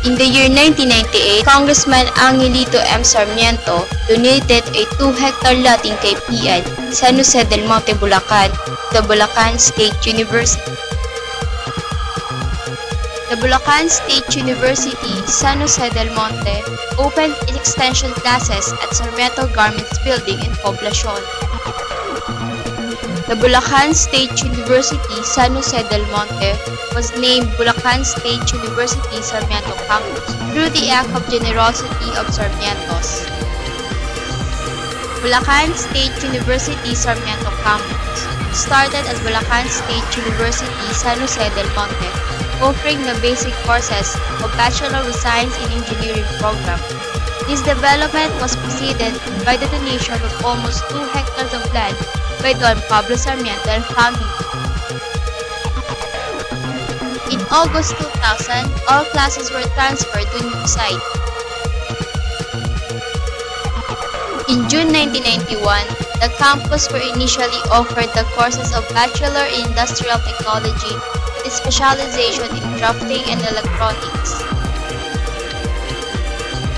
In the year 1998, Congressman Angelito M. Sarmiento donated a 2-hectare lot in Caypian, San Jose del Monte, Bulacan, the Bulacan State University. The Bulacan State University, San Jose del Monte, opened its extension classes at Sarmiento Garments Building in Poblacion. The Bulacan State University, San Jose del Monte, was named Bulacan State University Sarmiento Campus through the act of generosity of Sarmientos. Bulacan State University Sarmiento Campus started as Bulacan State University San Jose del Monte, offering the basic courses of Bachelor of Science in Engineering program. This development was preceded by the donation of almost 2 hectares of land by Don Pablo Sarmiento and family. In August 2000, all classes were transferred to new site. In June 1991, the campus were initially offered the courses of Bachelor in Industrial Technology with a specialization in drafting and electronics.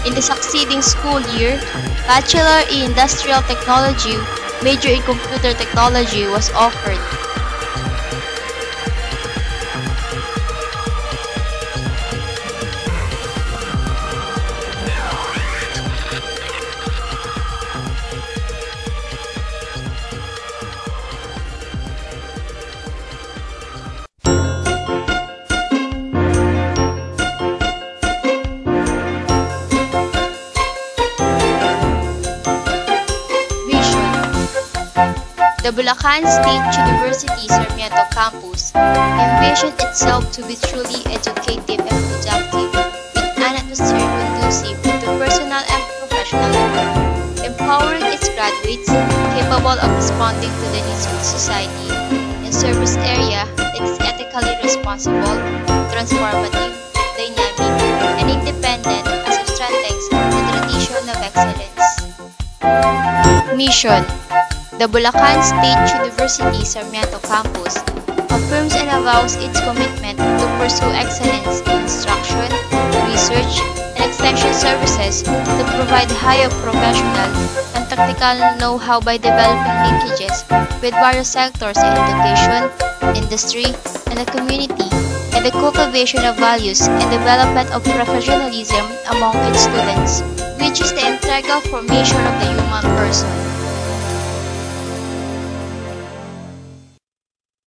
In the succeeding school year, Bachelor in Industrial Technology, major in Computer Technology was offered. The Bulacan State University Sarmiento Campus envisioned itself to be truly educative and productive, with an atmosphere conducive to personal and professional growth, empowering its graduates capable of responding to the needs of society, a service area that is ethically responsible, transformative, dynamic, and independent as it strengthens the tradition of excellence. Mission: the Bulacan State University Sarmiento Campus affirms and avows its commitment to pursue excellence in instruction, research, and extension services to provide higher professional and technical know-how by developing linkages with various sectors in education, industry, and the community, and the cultivation of values and development of professionalism among its students, which is the integral formation of the human person.